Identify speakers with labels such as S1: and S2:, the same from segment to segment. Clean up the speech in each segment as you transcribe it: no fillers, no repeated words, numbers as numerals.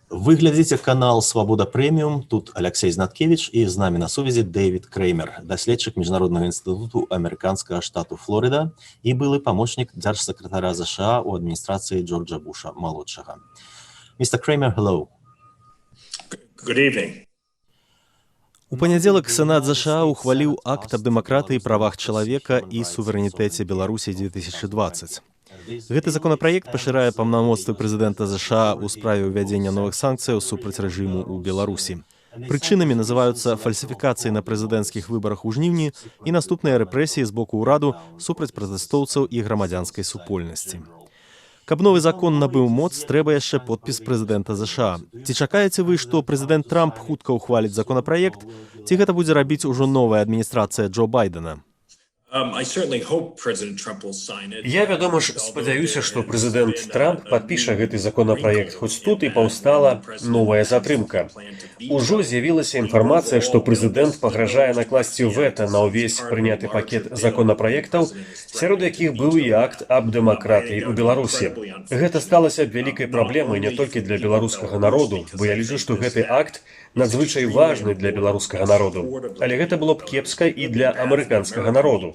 S1: Вы глядзіце канал Свабода Прэміум, тут Алексей Знаткевич і з намі на сувязі Дэвід Креймер, даследчык Міжнароднага інстытуту амерыканскага штату Флорыда і былы памочнік дзяржсакратара ЗША ў адміністрацыі Джорджа Буша малодшага. Mr. Kramer, hello.
S2: Good evening.
S3: У панядзелак Сенат ЗША ухваліў акт аб дэмакратыі, правах чалавека і суверэнітэце Беларусі 2020. Гэты законапраект пашырае паўнамоцтвы прэзідэнта ЗША ў справе ўвядзення новых санкцыяў супраць рэжыму ў Беларусі. Прычынамі называюцца фальсіфікацыі на прэзідэнцкіх выбарах у жніўні і наступныя рэпрэсіі з боку ўраду супраць пратэстоўцаў і грамадзянскай супольнасці. Каб новы закон набыў моц, трэба яшчэ подпіс прэзідэнта ЗША. Ці чакаеце вы, што прэзідэнт Трамп хутка ўхваліць законапраект, ці гэта будзе рабіць ужо новая адміністрацыя Джо Байдена?
S4: Я, вядома ж, спадзяюся, што прэзідэнт Трамп падпіша гэты законапраект, хоць тут і паўстала новая затрымка. Ужо з'явілася інфармацыя, што прэзідэнт пагражае накласці вэта на ўвесь прыняты пакет законапраектаў, сярод якіх быў і акт аб дэмакратыі ў Беларусі. Гэта сталася б вялікай праблемай не толькі для беларускага народу, бо я лічу, што гэты акт надзвычай важны для беларускага народу. Але гэта было б кепска і для амерыканскага народу.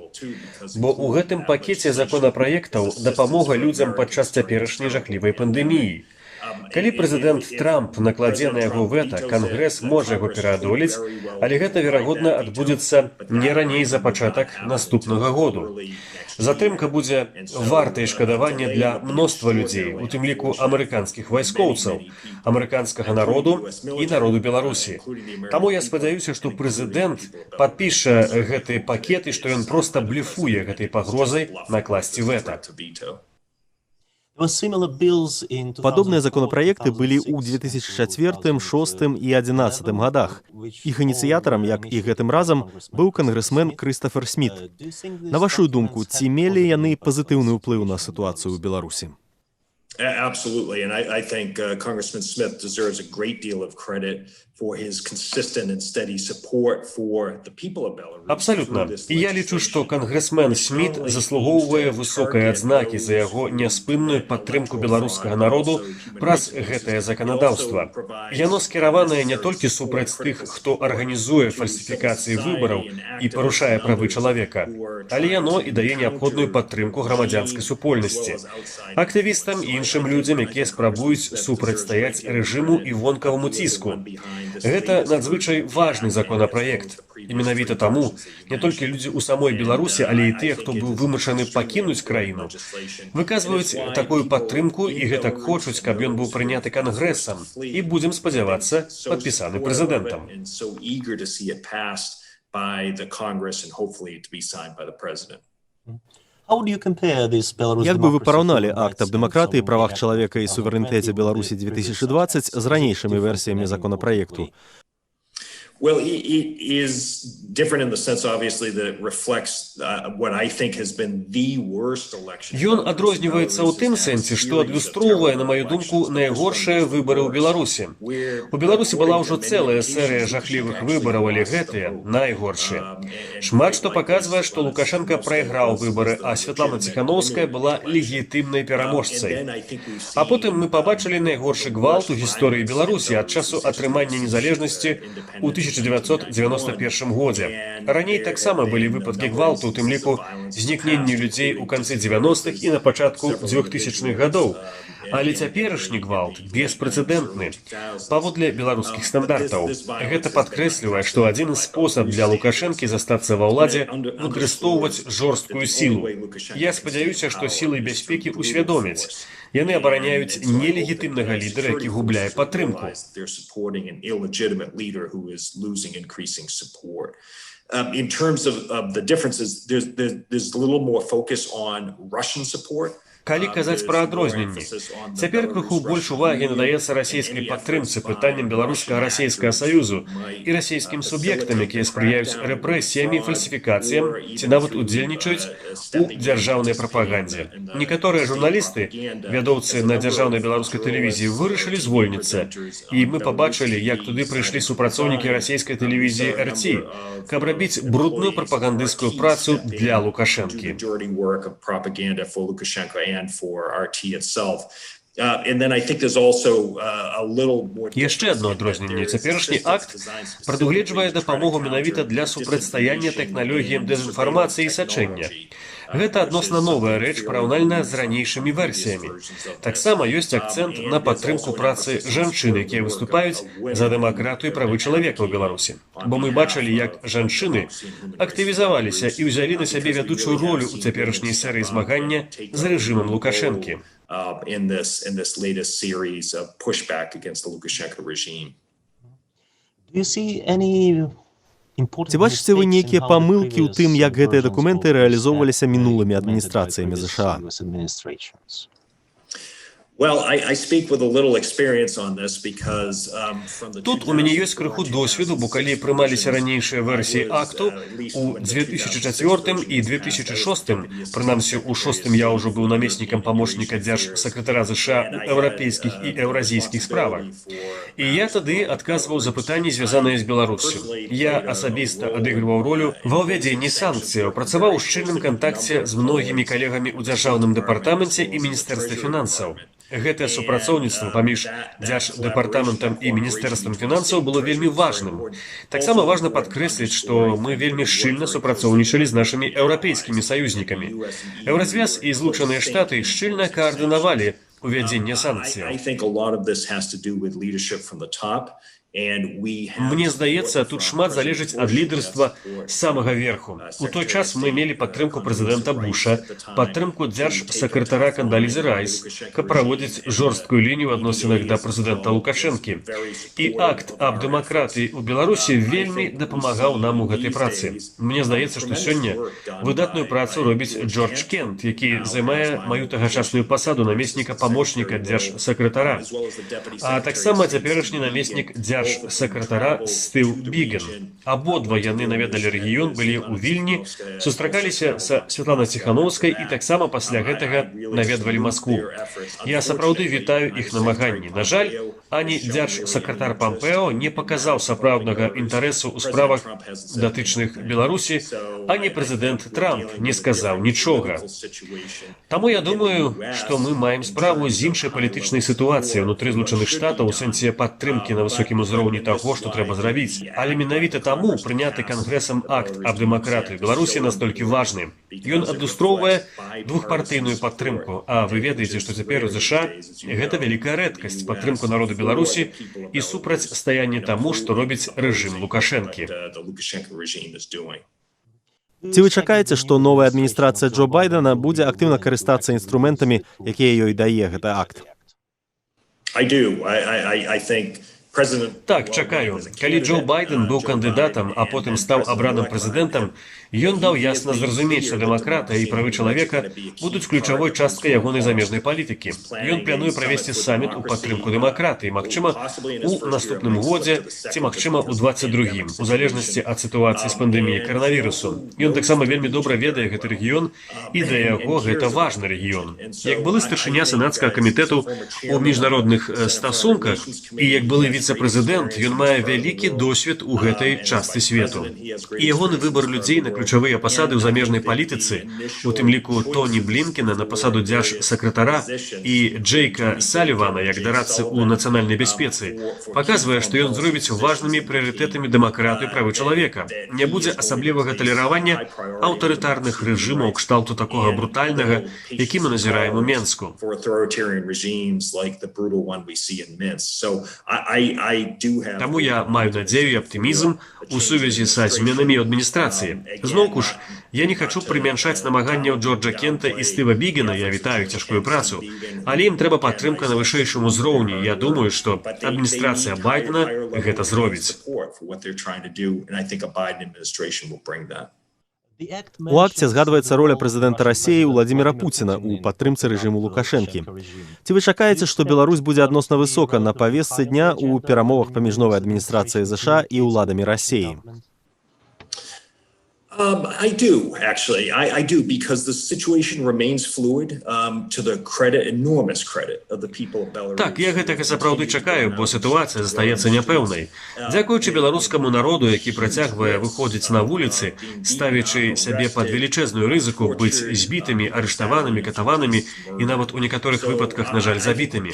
S4: Бо ў гэтым пакеце законапраектаў дапамога людзям падчас цяперашняй жахлівай пандэміі. Калі прэзідэнт Трамп накладзе на яго вэта, Кангрэс можа яго пераадолець, але гэта, верагодна, адбудзецца не раней за пачатак наступнага году. Затрымка будзе вартай шкадавання для мноства людзей, у тым ліку амерыканскіх вайскоўцаў, амерыканскага народу і народу Беларусі. Таму я спадзяюся, што прэзідэнт падпіша гэты пакет і што ён проста блефуе гэтай пагрозай накласці вэта.
S3: Падобныя законапраекты былі ў 2004, 2006 і 2011 годах. Іх ініцыятарам, як і гэтым разам, быў кангрэсмен Крыстафер Сміт. На вашу думку, ці мелі яны пазітыўны ўплыў на сітуацыю ў Беларусі?
S2: Absolutely, and I think Congressman Smith deserves a great deal of credit for his consistent and steady support for the people of Belarus.
S4: Абсолютно. І я лічу, што кангрэсмен Сміт заслугоўвае высокай адзнакі за яго няспынную падтрымку беларускага народу праз гэтае заканадаўства. Яно скіраванае не толькі супраць тых, хто арганізуе фальсіфікацыі выбараў і парушае правы чалавека, але яно і дае неабходную падтрымку грамадзянскай супольнасці, актывістам і іншым людзям, якія спрабуюць супрацьстаяць рэжыму і вонкаваму ціску. Гэта надзвычай важны законапраект. І менавіта таму не толькі людзі ў самой Беларусі, але і тыя, хто быў вымушаны пакінуць краіну, выказваюць такую падтрымку і гэтак хочуць, каб ён быў прыняты Кангрэсам і, будзем спадзявацца, падпісаны прэзідэнтам.
S3: Як бы вы параўналі акт аб дэмакратыі, правах чалавека і суверэнітэце Беларусі 2020 з ранейшымі версіямі законапраекту?
S2: Well, it is different in the sense, obviously, that it reflects what I think has been the worst election.
S4: Ён адрозніваецца ў тым сэнсе, што адлюстроўвае, на маю думку, найгоршыя выбары ў Беларусі. У Беларусі была ўжо цэлая серыя жахлівых выбараў, але гэтыя найгоршыя. Шмат што паказвае, што Лукашенко прайграў выбары, а Святлана Ціханаўская была легітымнай пераможцай. А потым мы пабачылі найгоршы гвалт у гісторыі Беларусі ад часу атрымання незалежнасці ў 1991 годзе. Раней таксама былі выпадкі гвалту, у тым ліку знікнення людзей у канцы 90-х і на пачатку 2000-х гадоў. Але цяперашні гвалт беспрэцэдэнтны паводле беларускіх стандартаў. Гэта падкрэслівае, што адзіны спосаб для Лукашэнкі застацца ва ўладзе выкарыстоўваць жорсткую сілу. Я спадзяюся, што сілы бяспекі ўсвядомяць. Яны абараняюць нелегітымнага лідара, які губляе падтрымку.
S2: In terms of the differences, there's a little more focus on Russian support.
S4: Калі казаць пра адрозненні, цяпер крыху больш увагі надаецца расійскай падтрымцы пытанням Беларуска-расійскага саюзу і расійскім суб'ектам, якія спрыяюць рэпрэсіямі, фальсіфікацыям ці нават удзельнічаюць у дзяржаўнай прапагандзе. Некаторыя журналісты, вядоўцы на дзяржаўнай беларускай тэлевізіі, вырашылі звольніцца, і мы пабачылі, як туды прыйшлі супрацоўнікі расійскай тэлевізіі РТ, каб рабіць брудную прапагандысцкую працу для Лукашэнкі.
S2: And for RT itself.
S4: Яшчэ адно адрозненне. Цяперашні акт прадугледжвае дапамогу менавіта для супрацьстаяння тэхналогіям дэзінфармацыі і сачэння. Гэта адносна новая рэч параўнальна з ранейшымі версіямі. Таксама ёсць акцэнт на падтрымку працы жанчын, якія выступаюць за дэмакратыю і правы чалавека ў Беларусі. Бо мы бачылі, як жанчыны актывізаваліся і ўзялі на сябе вядучую ролю ў цяперашняй серыі змагання з рэжымам Лукашэнкі.
S2: In this latest series of pushback against the Lukashenko regime.
S3: Ці бачыце вы нейкія памылкі ў тым, як гэтыя дакументы рэалізоўваліся мінулымі адміністрацыямі ЗША?
S4: Тут у мяне ёсць крыху досведу, бо калі прымаліся ранейшыя версіі акту у 2004 і 2006, прынамсі у 2006 я ўжо быў намеснікам памочніка дзяржсакратара ЗША ў еўрапейскіх і еўразійскіх справах. І я тады адказваў за пытанні, звязаныя з Беларуссю. Я асабіста адыгрываў ролю ва ўвядзенні санкцыяў, працаваў у шчыльным кантакце з многімі калегамі ў дзяржаўным дэпартаменце і міністэрстве фінансаў. Гэтае супрацоўніцтва паміж дзярждэпартаментам і міністэрствам фінансаў было вельмі важным. Таксама важна падкрэсліць, што мы вельмі шчыльна супрацоўнічалі з нашымі еўрапейскімі саюзнікамі. Еўразвяз і Злучаныя Штаты шчыльна каардынавалі увядзенне санкцыяў. Мне здаецца, тут шмат залежыць ад лідарства з самага верху. У той час мы мелі падтрымку прэзідэнта Буша, падтрымку дзяржсакратара Кандалізы Райс, каб праводзіць жорсткую лінію ў адносінах да прэзідэнта Лукашэнкі. І акт аб дэмакратыі ў Беларусі вельмі дапамагаў нам у гэтай працы. Мне здаецца, што сёння выдатную працу робіць Джордж Кент, які займае маю тагачасную пасаду намесніка памочніка дзяржсакратара. А таксама цяперашні намеснік дзяржсакратара Стыў Біген. Абодва яны наведалі рэгіён, былі ў Вільні, сустракаліся са Святланай Ціханаўскай і таксама пасля гэтага наведвалі Маскву. Я сапраўды вітаю іх намаганні. На жаль, ані дзяржсакратар Пампео не паказаў сапраўднага інтарэсу ў справах датычных Беларусі, ані прэзідэнт Трамп не сказаў нічога. Таму я думаю, што мы маем справу з іншай палітычнай сітуацыяй унутры Злучаных Штатаў у сэнсе падтрымкі на высокім узроўні таго, што трэба зрабіць. Але менавіта таму прыняты Кангрэсам акт аб дэмакратыі Беларусі настолькі важны. Ён адлюстроўвае двухпартыйную падтрымку, а вы ведаеце, што цяпер у ЗША гэта вялікая рэдкасць падтрымку народу Беларусі і супрацьстаянне таму, што робіць рэжым Лукашэнкі.
S3: Ці вы чакаеце, што новая адміністрацыя Джо Байдена будзе актыўна карыстацца інструментамі, якія ёй дае гэты акт?
S4: Так, чакаю. Калі Джо Байден быў кандыдатам, а потым стаў абраным прэзідэнтам, ён даў ясна зразумець, што дэмакратыя і правы чалавека будуць ключавой часткай ягонай замежнай палітыкі. Ён плануе правесці саміт у падтрымку дэмакратыі, магчыма, у наступным годзе ці, магчыма, у 22-м, у залежнасці ад сітуацыі з пандэміяй каранавірусу. Ён таксама вельмі добра ведае гэты рэгіён, і для яго гэта важны рэгіён. Як былы старшыня сенацкага камітэту ў міжнародных стасунках і як былы віцэ-прэзідэнт, ён мае вялікі досвед у гэтай частцы свету. І ягоны выбар людзей на ключавыя пасады ў замежнай палітыцы, у тым ліку Тоні Блінкена на пасаду дзяржсакратара і Джейка Салівана як дарадцы ў нацыянальнай бяспецы, паказвае, што ён зробіць важнымі прыярытэтамі дэмакратыю і правы чалавека. Не будзе асаблівага талеравання аўтарытарных рэжымаў кшталту такога брутальнага, які мы назіраем у Менску. Таму я маю надзею і аптымізм у сувязі са зменамі ў адміністрацыі. Зноўку ж, я не хачу прымяншаць намаганняў Джорджа Кента і Стыва Бігена, я вітаю цяжкую працу, але ім трэба падтрымка на вышэйшым узроўні. Я думаю, што адміністрацыя Байдена гэта зробіць.
S3: У акце згадваецца роля прэзідэнта Расіі Владзіміра Пуціна ў падтрымцы рэжыму Лукашэнкі. Ці вы чакаеце, што Беларусь будзе адносна высока на павестцы дня ў перамовах паміж новай адміністрацыяй ЗША і ўладамі Расіі?
S2: I do, actually. I do, because the situation remains fluid, to the credit, enormous credit of the people of Belarus.
S4: Так, я гэтага сапраўды чакаю, бо сітуацыя застаецца няпэўнай. Дзякуючы беларускаму народу, які працягвае выходзіць на вуліцы, ставячы сябе пад велічэзную рызыку быць збітымі, арыштаванымі, катаванымі і нават у некаторых выпадках, на жаль, забітымі.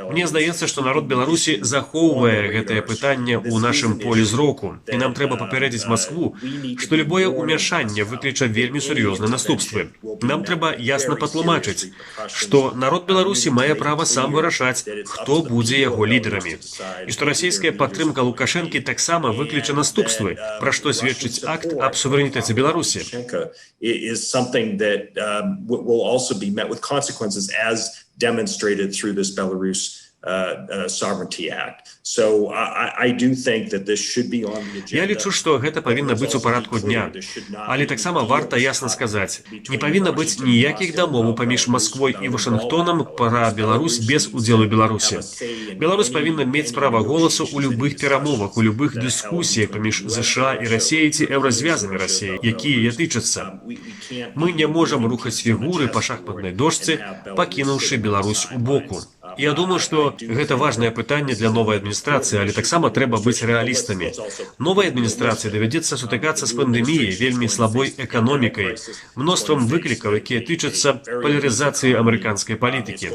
S4: Мне здаецца, што народ Беларусі захоўвае гэтае пытанне ў нашым полі зроку, і нам трэба папярэдзіць Маскву, што любое умяшанне выкліча вельмі сур'ёзныя наступствы. Нам трэба ясна патлумачыць, што народ Беларусі мае права сам вырашаць, хто будзе яго лідарамі. І што расійская падтрымка Лукашэнкі таксама выкліча наступствы, пра што сведчыць акт аб суверэнітэце Беларусі.
S2: Is something that will also be met with consequences as demonstrated through this Belarus Sovereignty Act. So I do think that this should be on the agenda.
S4: Я лічу, што гэта павінна быць у парадку дня. Але таксама варта ясна сказаць, не павінна быць ніякіх дамоваў паміж Масквой і Вашынгтонам пра Беларусь без удзелу Беларусі. Беларусь павінна мець права голасу ў любых перамовах, у любых дыскусіях паміж ЗША і Расіяй ці еўразвязамі Расіі, якія тычацца. Мы не можам рухаць фігуры па шахматнай дошцы, пакінуўшы Беларусь у боку. Я думаю, што гэта важнае пытанне для новай адміністрацыі, але таксама трэба быць рэалістамі. Новай адміністрацыі давядзецца сутыкацца з пандэміяй, вельмі слабой эканомікай, мноствам выклікаў, якія тычацца палярызацыі амерыканскай палітыкі.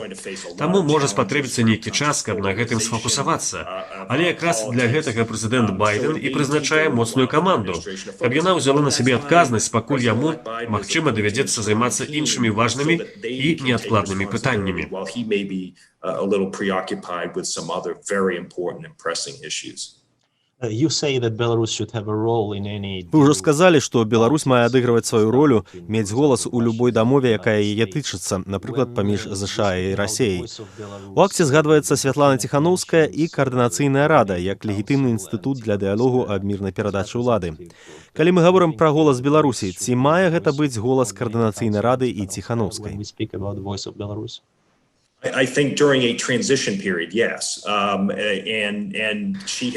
S4: Таму можа спатрэбіцца нейкі час, каб на гэтым сфокусавацца. Але якраз для гэтага прэзідэнт Байден і прызначае моцную каманду, каб яна ўзяла на сябе адказнасць, пакуль яму, магчыма, давядзецца займацца іншымі важнымі і неадкладнымі пытаннямі.
S2: A little preoccupied with some other very important and pressing issues.
S1: You say that Belarus should have a role in any...
S3: Вы ўжо сказалі, што Беларусь мае адыгрываць сваю ролю, мець голас у любой дамове, якая яе тычыцца, напрыклад, паміж ЗША і Расіяй. У акце згадваецца Святлана Ціханаўская і Каардынацыйная рада як легітымны інстытут для дыялогу аб мірнай перадачы ўлады. Калі мы гаворым пра голас Беларусі, ці мае гэта быць голас Каардынацыйнай рады і Ціханаўскай?
S2: I think during a transition period, yes.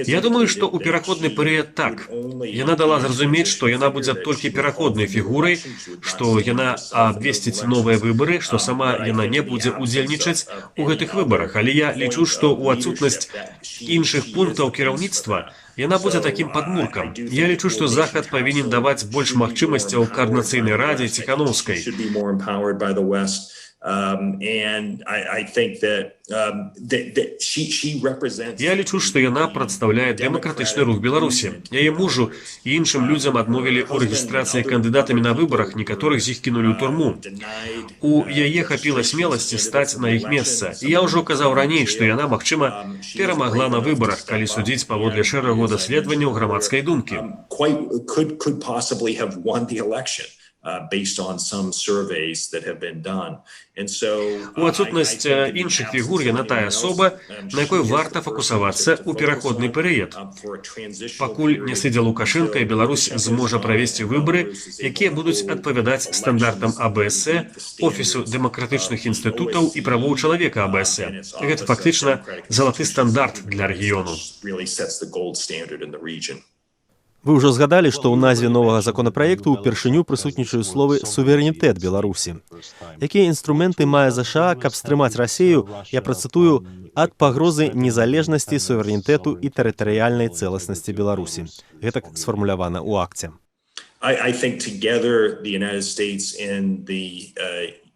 S4: Я думаю, што ў пераходны перыяд так. Яна дала зразумець, што яна будзе толькі пераходнай фігурай, што яна абвесціць новыя выбары, што сама яна не будзе удзельнічаць у гэтых выбарах. Але я лічу, што ў адсутнасць іншых пунктаў кіраўніцтва яна будзе такім падмуркам. Я лічу, што Захад павінен даваць больш магчымасцяў Каардынацыйнай радзе Ціханаўскай.
S2: And I think that she represents...
S4: Я лічу, што яна прадстаўляе дэмакратычны рух Беларусі. Яе мужу і іншым людзям адмовілі ў рэгістрацыі кандыдатамі на выбарах, некаторых з іх кінулі ў турму. У яе хапіла смеласці стаць на іх месца. І я ўжо казаў раней, што яна, магчыма, перамагла на выбарах, калі судзіць паводле шэрагу даследаванняў грамадскай думкі.
S2: Could possibly have won the election. Based on some surveys that have been done. And so
S4: у адсутнасць іншых фігур яна тая асоба, на якой варта фокусавацца ў пераходны перыяд. Пакуль не сыдзе Лукашенка, Беларусь зможа правесці выбары, якія будуць адпавядаць стандартам АБС, Офісу дэмакратычных інстытутаў і правоў чалавека АБС. Гэта фактычна залаты стандарт для рэгіёну.
S3: Вы ўжо згадалі, што ў назве новага законапраекту ўпершыню прысутнічаюць словы «суверэнітэт Беларусі». Якія інструменты мае ЗША, каб стрымаць Расію, я працытую, ад пагрозы незалежнасці, суверэнітэту і тэрытарыяльнай цэласнасці Беларусі. Гэтак сфармулявана ў акце.
S2: I think together the United States and the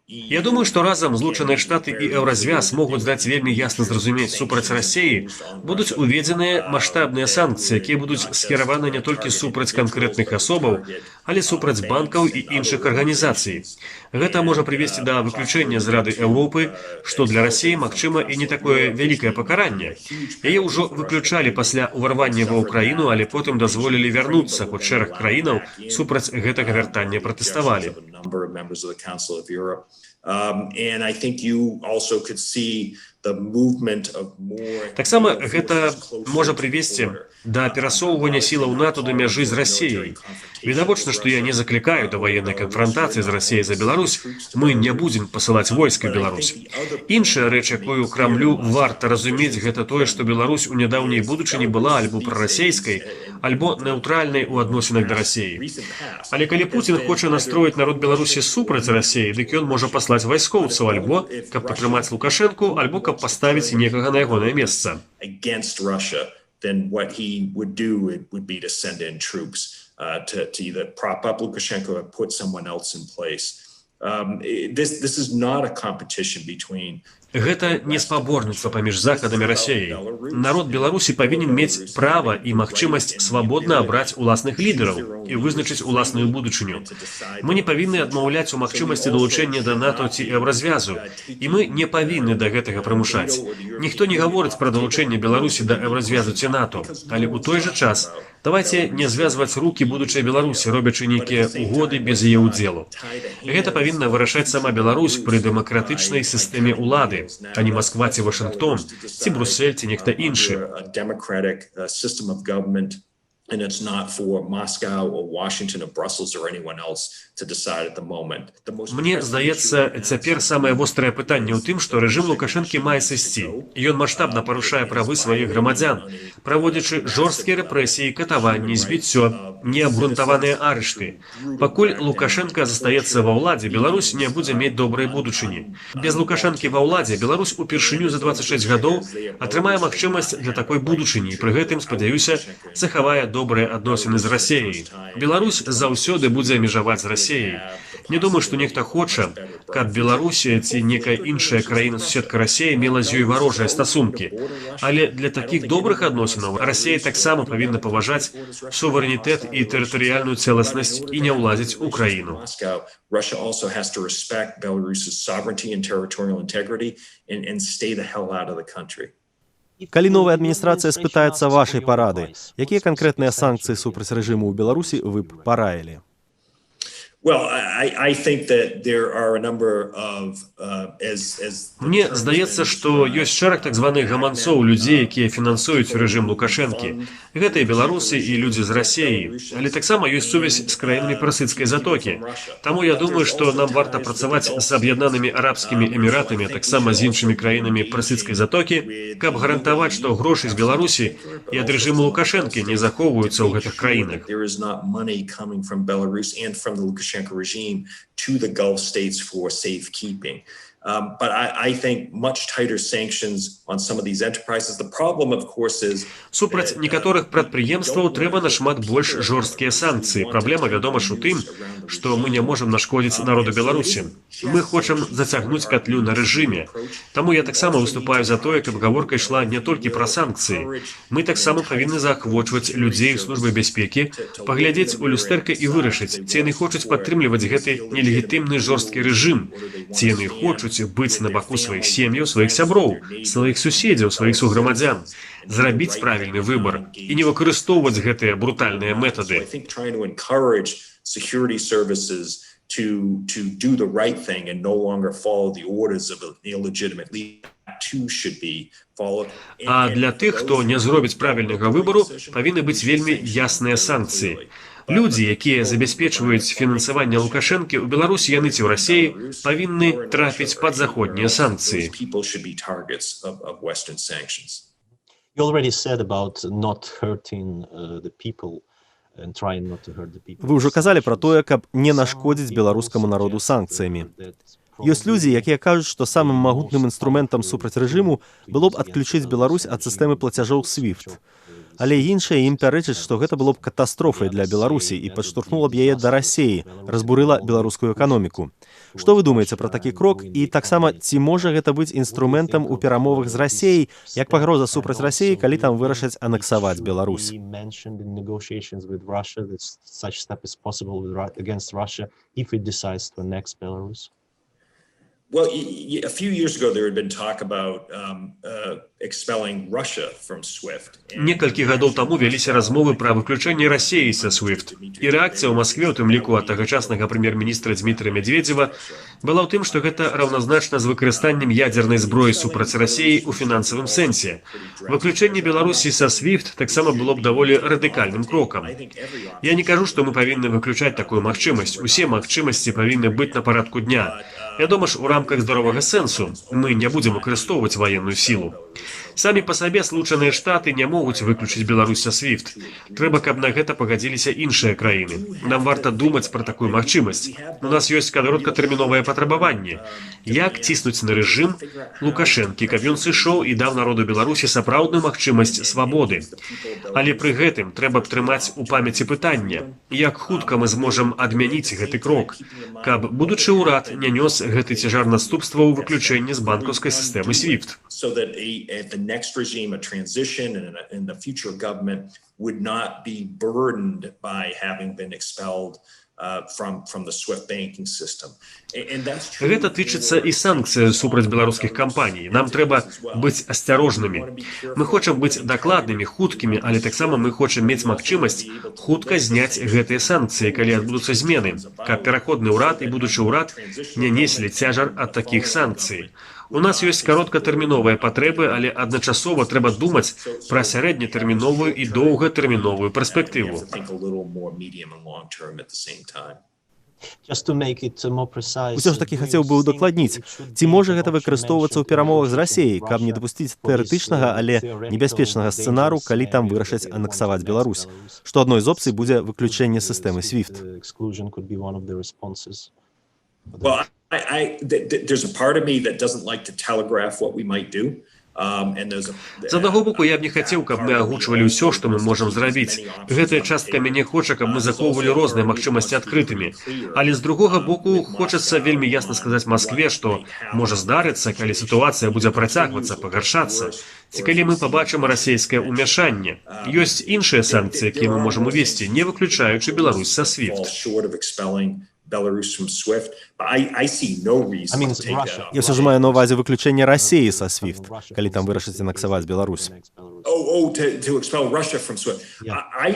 S4: Я думаю, што разам Злучаныя Штаты і Еўразвяз могуць даць вельмі ясна зразумець супраць Расіі, будуць уведзеныя маштабныя санкцыі, якія будуць скіраваны не толькі супраць канкрэтных асобаў, але супраць банкаў і іншых арганізацый. Гэта можа прывесці да выключэння з Рады Еўропы, што для Расіі, магчыма, і не такое вялікае пакаранне. Яе ўжо выключалі пасля ўварвання ва ўкраіну, але потым дазволілі вярнуцца, хоць шэраг краінаў супраць гэтага вяртання пратэставалі.
S2: And I think you also could see the movement of more.
S4: Таксама гэта можа прывесці да перасоўвання сілаў НАТО да мяжы з Расіяй. Відавочна, што я не заклікаю да ваеннай канфрантацыі з Расіяй за Беларусь. Мы не будзем пасылаць войска ў Беларусь. Іншая рэч, якую Крамлю варта разумець, гэта тое, што Беларусь у нядаўняй будучыні была альбо прарасейскай, альбо неўтральнай у адносінах да Расіі. Але калі Пуцін хоча настроіць народ Беларусі супраць Расіі, дык ён можа паслаць вайскоўцаў альбо каб падтрымаць Лукашэнку, альбо каб паставіць некага на ягонае месца.
S2: Against Russia, then what he would do it would be to send in troops to either prop up Lukashenko or put someone else in place. This is not a competition between.
S4: Гэта не спаборніцтва паміж Захадам і Расіяй. Народ Беларусі павінен мець права і магчымасць свабодна абраць уласных лідараў і вызначыць уласную будучыню. Мы не павінны адмаўляць у магчымасці далучэння да НАТО ці еўразвязу, і мы не павінны да гэтага прымушаць. Ніхто не гаворыць пра далучэнне Беларусі да еўразвязу ці НАТО, але ў той жа час давайце не звязваць рукі будучай Беларусі, робячы нейкія угоды без яе ўдзелу. Гэта павінна вырашаць сама Беларусь пры дэмакратычнай сістэме ўлады, а не Москва ці Вашынгтон, ці Бруссель, ці нехта іншы.
S2: And it's not for Moscow or Washington or Brussels or anyone else to decide at the moment.
S4: Мне здаецца, цяпер самае вострае пытанне ў тым, што рэжым Лукашэнкі мае сысці. Ён маштабна парушае правы сваіх грамадзян, праводзячы жорсткія рэпрэсіі, катаванні, збіццё, неабгрунтаваныя арышты. Пакуль Лукашенко застаецца ва ўладзе, Беларусь не будзе мець добрай будучыні. Без Лукашэнкі ва ўладзе Беларусь упершыню за 26 гадоў атрымае магчымасць для такой будучыні і пры гэтым, спадзяюся, захавае добрыя адносіны з Расіяй. Беларусь заўсёды будзе межаваць з Расіяй. Не думаю, што нехта хоча, каб Беларусія ці некая іншая краіна-суседка Расіі мела з ёй варожыя стасункі. Але для такіх добрых адносінаў Расія таксама павінна паважаць суверэнітэт і тэрытарыяльную цэласнасць і не ўлазіць у краіну.
S2: Russia also has to respect Belarus's sovereignty and territorial integrity and stay the hell out of the country.
S3: Калі новая адміністрацыя спытаецца вашай парады, якія канкрэтныя санкцыі супраць рэжыму ў Беларусі вы б параілі?
S2: Well, I think that there are a number of
S4: Мне здаецца, што ёсць шэраг так званых гаманцоў людзей, якія фінансуюць рэжым Лукашэнкі. Гэта і беларусы, і людзі з Расіі, але таксама ёсць сувязь з краінамі Персыдскай затокі. Таму я думаю, што нам варта працаваць з Аб'яднанымі Арабскімі Эміратамі, а таксама з іншымі краінамі Персыдскай затокі, каб гарантаваць, што грошы з Беларусі і ад рэжыму Лукашэнкі не захоўваюцца ў гэтых краінах.
S2: Regime to the Gulf states for safekeeping. But I think much tighter sanctions on some of these enterprises. The problem, of course, is
S4: супраць некаторых прадпрыемстваў трэба нашмат больш жорсткія санкцыі. Праблема, вядома ж, у тым, што мы не можам нашкодзіць народу Беларусі. Мы хочам зацягнуць катлю на рэжыме. Таму я таксама выступаю за тое, каб гаворка ішла не толькі пра санкцыі. Мы таксама павінны заахвочваць людзей службы бяспекі, паглядзець у люстэрка і вырашыць, ці яны хочуць падтрымліваць гэты нелегітымны жорсткі рэжым, ці яны хочуць быць на баку сваіх сем'яў, сваіх сяброў, сваіх суседзяў, сваіх суграмадзян, зрабіць правільны выбар і не выкарыстоўваць гэтыя брутальныя метады.
S2: To do the right thing and no longer follow the orders of an illegitimate leader too should be followed.
S4: А для тых, хто не зробіць правільнага выбару, павінны быць вельмі ясныя санкцыі. Людзі, якія забяспечваюць фінансаванне Лукашэнкі ў Беларусі, яны ці ў Расіі, павінны трапіць пад заходнія санкцыі.
S1: You already said about not hurting the people.
S3: Вы ўжо казалі пра тое, каб не нашкодзіць беларускаму народу санкцыямі. Ёсць людзі, якія кажуць, што самым магутным інструментам супраць рэжыму было б адключыць Беларусь ад сістэмы плацяжоў SWIFT. Але іншыя ім пярэчаць, што гэта было б катастрофай для Беларусі і падштурхнула б яе да Расіі, разбурыла беларускую эканоміку. Што вы думаеце пра такі крок? І таксама, ці можа гэта быць інструментам у перамовах з Расіяй, як пагроза супраць Расіі, калі там вырашаць анексаваць Беларусь?
S2: Well, a few years ago there had been talk about expelling Russia from SWIFT.
S4: Некалькі гадоў таму вяліся размовы пра выключэнне Расіі са SWIFT. І рэакцыя ў Маскве, у тым ліку ад тагачаснага прэм'ер-міністра Дмітрия Медведзева, была ў тым, што гэта раўназначна з выкарыстаннем ядзернай зброі супраць Расіі ў фінансавым сэнсе. Выключэнне Беларусі са SWIFT таксама было б даволі радыкальным крокам. Я не кажу, што мы павінны выключаць такую магчымасць. Усе магчымасці павінны быць на парадку дня. Вядома ж, у рамках здаровага сэнсу мы не будзем выкарыстоўваць ваенную сілу. Самі па сабе Злучаныя Штаты не могуць выключыць Беларусь са SWIFT. Трэба, каб на гэта пагадзіліся іншыя краіны. Нам варта думаць пра такую магчымасць. У нас ёсць кароткатэрміновае патрабаванне. Як ціснуць на рэжым Лукашэнкі, каб ён сышоў і даў народу Беларусі сапраўдную магчымасць свабоды. Але пры гэтым трэба б трымаць у памяці пытання, як хутка мы зможам адмяніць гэты крок, каб будучы ўрад не нёс гэты цяжар наступства ў выключэнні з банкаўскай сістэмы SWIFT.
S2: So that the next regime, a transition and the future government would not be burdened by having been expelled from the SWIFT banking system. And that's true.
S4: Гэта тычыцца і санкцый супраць беларускіх кампаній. Нам трэба быць асцярожнымі. Мы хочам быць дакладнымі, хуткімі, але таксама мы хочам мець магчымасць хутка зняць гэтыя санкцыі, калі адбудуцца змены, каб пераходны ўрад і будучы ўрад не неслі цяжар ад такіх санкцый. У нас ёсць кароткатэрміновыя патрэбы, але адначасова трэба думаць пра сярэднетэрміновую і доўгатэрміновую перспектыву.
S3: Усё ж такі хацеў бы удакладніць, ці можа гэта выкарыстоўвацца ў перамовах з Расіяй, каб не дапусціць тэарэтычнага, але небяспечнага сцэнару, калі там вырашаць анексаваць Беларусь, што адной з опцый будзе выключэнне сістэмы SWIFT.
S2: Well, there's a part of me that doesn't like to telegraph what we might do.
S4: З аднаго боку, я б не хацеў, каб мы агучвалі ўсё, што мы можам зрабіць. Гэтая частка мяне хоча, каб мы захоўвалі розныя магчымасці адкрытымі. Але з другога боку, хочацца вельмі ясна сказаць Маскве, што можа здарыцца, калі сітуацыя будзе працягвацца, пагаршацца. Ці калі мы пабачым расійскае ўмяшанне. Ёсць іншыя санкцыі, якія мы можам увесці, не выключаючы Беларусь са SWIFT.
S2: Belarus from SWIFT, but I see no reason to take that up.
S3: Я ўсё ж маю на ўвазе выключэнне Расіі са SWIFT, калі там вырашыць анексаваць Беларусь.
S2: To expel Russia from SWIFT. I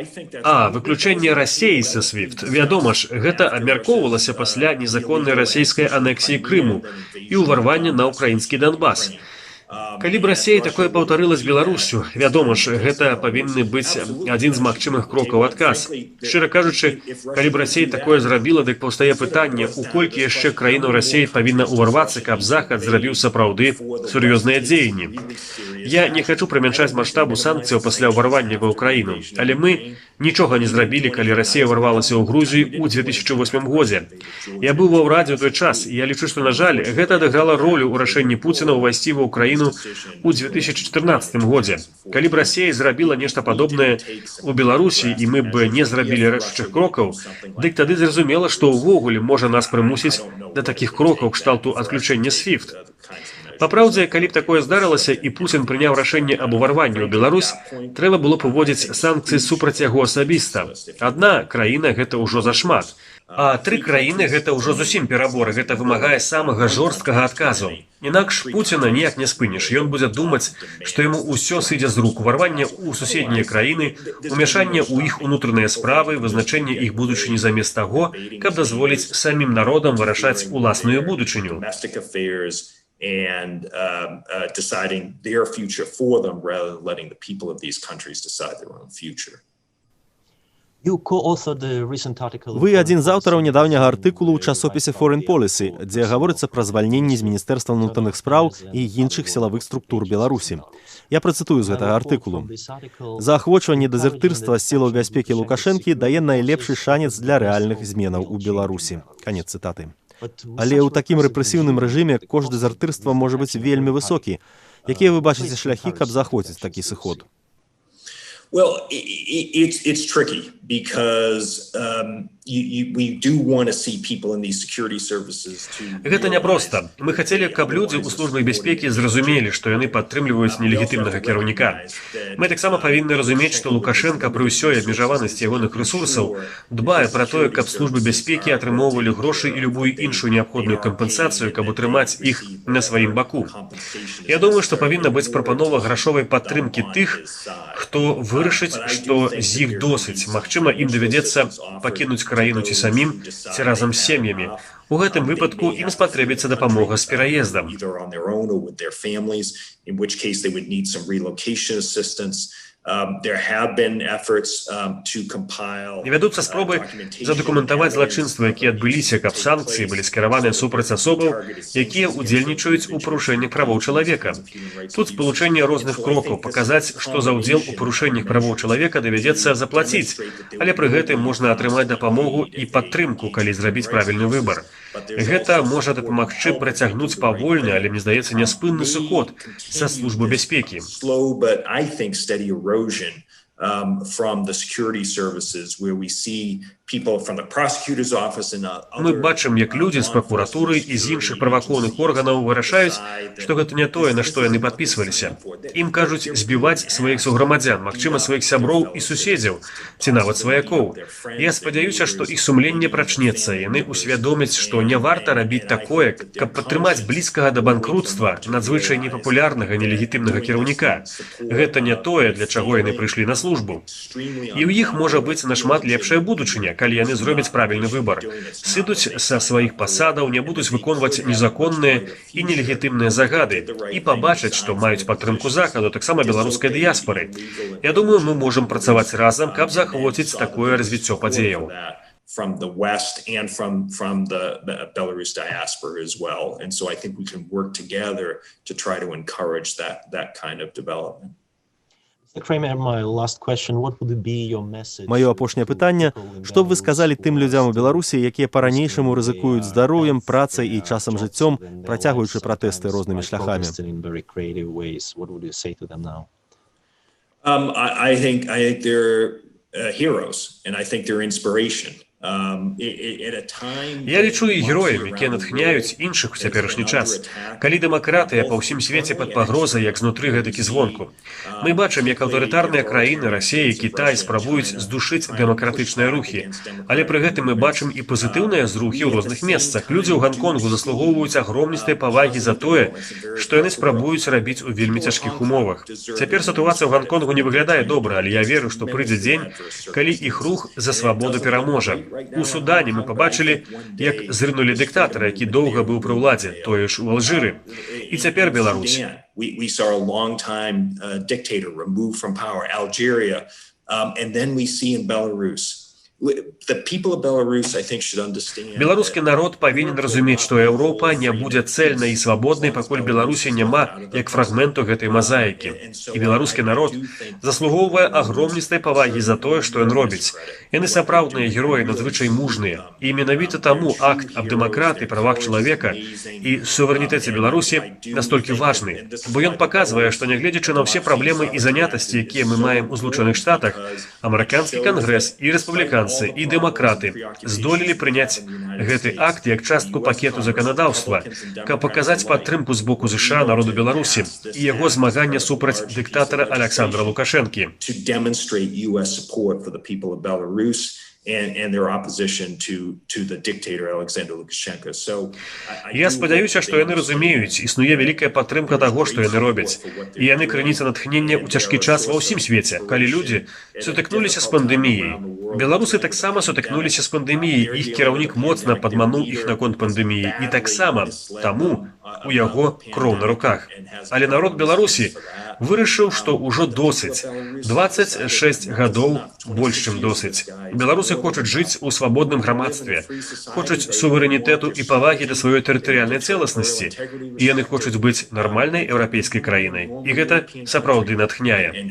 S2: think that's...
S4: Выключэнне Расіі са SWIFT. Вядома ж, гэта абмяркоўвалася пасля незаконнай расійскай анексіі Крыму і ўварвання на ўкраінскі Донбас. Калі б Расія такое паўтарыла з Беларусю, вядома ж, гэта павінны быць адзін з магчымых крокаў адказ. Шчыра кажучы, калі б Расія такое зрабіла, дык паўстае пытанне, у колькі яшчэ краіну Расіі павінна ўварвацца, каб Захад зрабіў сапраўды сур'ёзныя дзеянні. Я не хачу прамяншаць маштабу санкцыяў пасля ўварвання ва ўкраіну, але мы нічога не зрабілі, калі Расія ўварвалася ў Грузію ў 2008 годзе. Я быў ва ўрадзе ў той час, і я лічу, што, на жаль, гэта адыграла ролю ў рашэнні Пуціна ўвайсці ва ўкраіну у 2014 годзе. Калі б Расія зрабіла нешта падобнае ў Беларусі, і мы б не зрабілі рашучых крокаў, дык тады зразумела, што ўвогуле можа нас прымусіць да такіх крокаў кшталту адключэння SWIFT. Папраўдзе, калі б такое здарылася і Пуцін прыняў рашэнне аб уварванні ў Беларусь, трэба было б уводзіць санкцыі супраць яго асабіста. Адна краіна гэта ўжо зашмат, а 3 краіны гэта ўжо зусім перабор, гэта вымагае самага жорсткага адказу. Інакш Пуціна ніяк не спыніш. Ён будзе думаць, што яму ўсё сыдзе з рук. Уварванне ў суседнія краіны, умяшанне ў іх унутраныя справы, вызначэнне іх будучыні замест таго, каб дазволіць самім народам вырашаць уласную будучыню.
S2: And deciding their future for them rather than letting the people of these countries decide their own future.
S3: Вы адзін з аўтараў нядаўняга артыкулу ў часопісе Foreign Policy, дзе гаворыцца пра звальненне з Міністэрства ўнутраных спраў і іншых сілавых структур Беларусі. Я працытую з гэтага артыкулу. Заахвочванне дэзертырства з сілаў бяспекі Лукашэнкі дае найлепшы шанец для рэальных зменаў у Беларусі. Канец цытаты. Але ў такім рэпрэсіўным рэжыме кошт дэзертырства можа быць вельмі высокі. Якія вы бачыце шляхі, каб заахвоціць такі сыход?
S2: Well, it's tricky because we do want to see people in these security services to.
S4: Гэта няпроста. Мы хацелі, каб людзі ў службе бяспекі зразумелі, што яны падтрымліваюць нелегітымнага кіраўніка. Мы таксама павінны разумець, што Лукашенка пры ўсёй абмежаванасці ягоных рэсурсаў дбае пра тое, каб службы бяспекі атрымоўвалі грошы і любую іншую неабходную кампенсацыю, каб утрымаць іх на сваім баку. Я думаю, што павінна быць прапанова грашовай падтрымкі тых, хто вырашыць, што з іх досыць. Магчыма, ім давядзецца пакінуць краіну ці самім, ці разам з сем'ямі. У гэтым выпадку ім спатрэбіцца дапамога з пераездам. Вядуцца спробы задакументаваць злачынствы, якія адбыліся, каб санкцыі былі скіраваныя супраць асобаў, якія ўдзельнічаюць у парушэнні правоў чалавека. Тут спалучэнне розных крокаў, паказаць, што за ўдзел у парушэннях правоў чалавека давядзецца заплаціць, але пры гэтым можна атрымаць дапамогу і падтрымку, калі зрабіць правільны выбар. Гэта можа дапамагчы працягнуць павольны, але, мне здаецца, няспынны сыход са службы бяспекі. From the security services where we see people from the prosecutor's office and Мы бачым, як людзі з пракуратуры і з іншых праваахоўных органаў вырашаюць, што гэта не тое, на што яны падпісваліся. Ім кажуць збіваць сваіх суграмадзян, магчыма, сваіх сяброў і суседзяў, ці нават сваякоў. Я спадзяюся, што іх сумленне прачнецца, яны ўсвядомяць, што не варта рабіць такое, каб падтрымаць блізкага да банкрутства надзвычай непапулярнага нелегітымнага кіраўніка. Гэта не тое, для чаго яны прыйшлі на службу. І ў іх можа быць нашмат лепшая будучыня, калі яны зробяць правільны выбар. Сыдуць са сваіх пасадаў, не будуць выконваць незаконныя і нелегітымныя загады і пабачаць, што маюць падтрымку Захаду, таксама беларускай дыяспары. Я думаю, мы можам працаваць разам, каб захвоціць такое развіццё падзеяў.
S2: From the West and from the Belarus diaspora as well. And so I think we can work together to try to encourage that kind of development.
S3: Маё апошняе пытанне, што б вы сказалі тым людзям у Беларусі, якія па-ранейшаму рызыкуюць здароўем, працай і часам жыццём, працягваючы пратэсты рознымі шляхамі?
S2: I think they're heroes, and I think they're inspiration.
S4: Я лічу і героямі, якія натхняюць іншых у цяперашні час. Калі дэмакратыя па ўсім свеце пад пагрозай, як знутры, гэтак і звонку. Мы бачым, як аўтарытарныя краіны, Расія і Кітай спрабуюць здушыць дэмакратычныя рухі. Але пры гэтым мы бачым і пазітыўныя зрухі ў розных месцах. Людзі ў Ганконгу заслугоўваюць агромністай павагі за тое, што яны спрабуюць рабіць у вельмі цяжкіх умовах. Цяпер сітуацыя ў Ганконгу не выглядае добра, але я веру, што прыйдзе дзень, калі іх рух за свабоду пераможа. У Судане мы пабачылі, як зрынулі дыктатара, які доўга быў пры ўладзе, тое ж у Алжыры. І цяпер Беларусь.
S2: We saw a long-time dictator removed from power, Algeria, and then we see in Belarus.
S4: Беларускі народ павінен разумець, што Еўропа не будзе цэльнай і свабоднай, пакуль Беларусі няма як фрагменту гэтай мазаікі. І беларускі народ заслугоўвае агромністай павагі за тое, што ён робіць. Яны сапраўдныя героі, надзвычай мужныя. І менавіта таму акт аб дэмакратыі, правах чалавека і суверэнітэце Беларусі настолькі важны. Бо ён паказвае, што нягледзячы на ўсе праблемы і занятасці, якія мы маем у Злучаных Штатах, амерыканскі кангрэс і рэспубліканцы і дэмакраты здолелі прыняць гэты акт як частку пакету заканадаўства, каб паказаць падтрымку з боку ЗША народу Беларусі і яго змагання супраць дыктатара Александра Лукашэнкі.
S2: And their opposition to the dictator Alexander Lukashenko. So
S4: Я спадзяюся, што яны разумеюць, існуе вялікая падтрымка таго, што яны робяць. І яны крыніца натхнення ў цяжкі час ва ўсім свеце, калі людзі сутыкнуліся з пандэміяй. Беларусы таксама сутыкнуліся з пандэміяй, іх кіраўнік моцна падмануў іх наконт пандэміі, і таксама таму у яго кроў на руках. Але народ Беларусі вырашыў, што ўжо досыць. 26 гадоў больш, чым досыць. Беларусы хочуць жыць у свабодным грамадстве, хочуць суверэнітэту і павагі да сваёй тэрытарыяльнай цэласнасці, і яны хочуць быць нармальнай еўрапейскай краінай. І гэта сапраўды натхняе.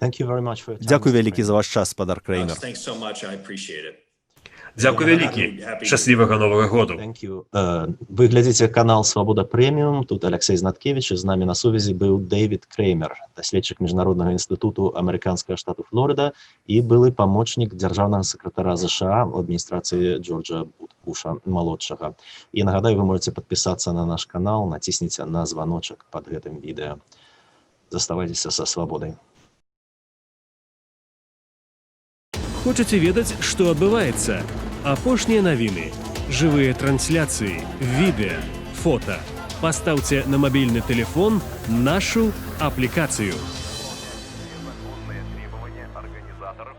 S3: Дзякуй вялікі за ваш час, спадар Креймер.
S4: Дзякуй вялікі. Шчаслівага новага году.
S1: Thank you. Вы глядзіце канал Свабода Прэміум. Тут Алексей Знаткевич, і з намі на сувязі быў Дэвід Креймер, даследчык Міжнароднага інстытуту амерыканскага штату Флорыда і былы памочнік дзяржаўнага сакратара ЗША ў адміністрацыі Джорджа Буша малодшага. І нагадаю, вы можете падпісацца на наш канал, націсніце на званочак пад гэтым відэа. Заставайцеся са свабодай.
S5: Хочаце ведаць, што адбываецца? Апошнія навіны, жывыя трансляцыі, відэа, фота. Пастаўце на мабільны тэлефон нашу аплікацыю.
S6: Законные требования организаторов